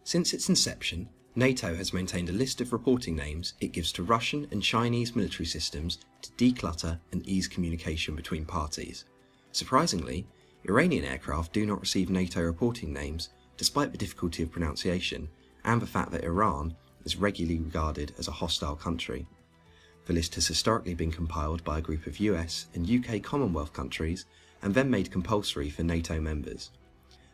Since its inception, NATO has maintained a list of reporting names it gives to Russian and Chinese military systems to declutter and ease communication between parties. Surprisingly, Iranian aircraft do not receive NATO reporting names, despite the difficulty of pronunciation and the fact that Iran is regularly regarded as a hostile country. The list has historically been compiled by a group of US and UK Commonwealth countries and then made compulsory for NATO members.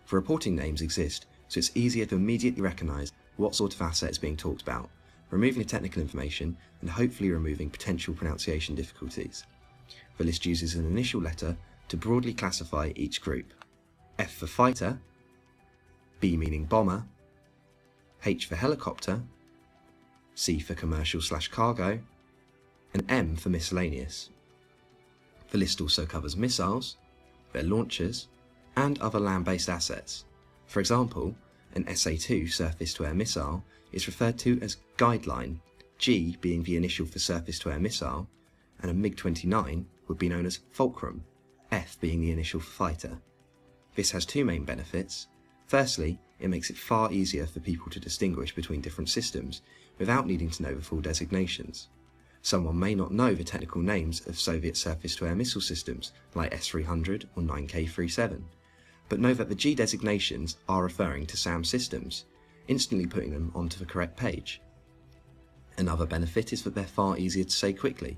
The reporting names exist so it's easier to immediately recognise what sort of asset is being talked about, removing the technical information and hopefully removing potential pronunciation difficulties. The list uses an initial letter to broadly classify each group: F for fighter, B meaning bomber, H for helicopter, C for commercial/cargo, and M for miscellaneous. The list also covers missiles, their launchers, and other land-based assets. For example, an SA-2 surface-to-air missile is referred to as Guideline, G being the initial for surface-to-air missile, and a MiG-29 would be known as Fulcrum, F being the initial for fighter. This has two main benefits. Firstly, it makes it far easier for people to distinguish between different systems without needing to know the full designations. Someone may not know the technical names of Soviet surface-to-air missile systems like S-300 or 9K-37, but know that the G designations are referring to SAM systems, instantly putting them onto the correct page. Another benefit is that they're far easier to say quickly.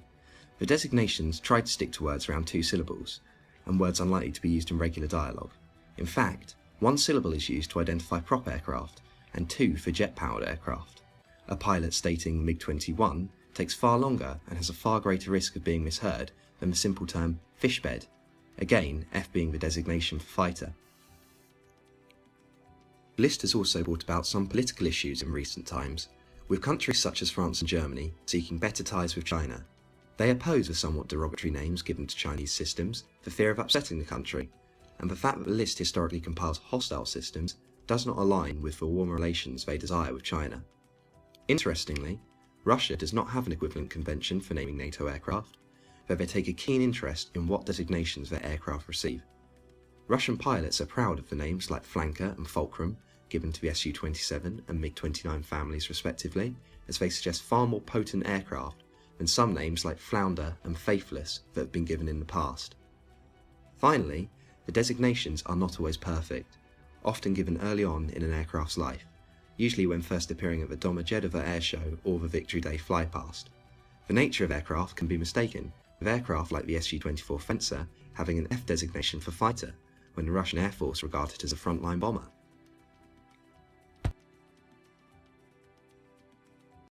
The designations try to stick to words around 2 syllables, and words unlikely to be used in regular dialogue. In fact, 1 syllable is used to identify prop aircraft, and 2 for jet-powered aircraft. A pilot stating MiG-21 takes far longer and has a far greater risk of being misheard than the simple term fishbed, again F being the designation for fighter. The list has also brought about some political issues in recent times, with countries such as France and Germany seeking better ties with China. They oppose the somewhat derogatory names given to Chinese systems for fear of upsetting the country, and the fact that the list historically compiles hostile systems does not align with the warmer relations they desire with China. Interestingly, Russia does not have an equivalent convention for naming NATO aircraft, though they take a keen interest in what designations their aircraft receive. Russian pilots are proud of the names like Flanker and Fulcrum given to the Su-27 and MiG-29 families respectively, as they suggest far more potent aircraft than some names like Flounder and Faithless that have been given in the past. Finally, the designations are not always perfect, often given early on in an aircraft's life, usually when first appearing at the Domodedovo Air Show or the Victory Day flypast. The nature of aircraft can be mistaken, with aircraft like the Su-24 Fencer having an F designation for fighter, when the Russian Air Force regarded it as a frontline bomber.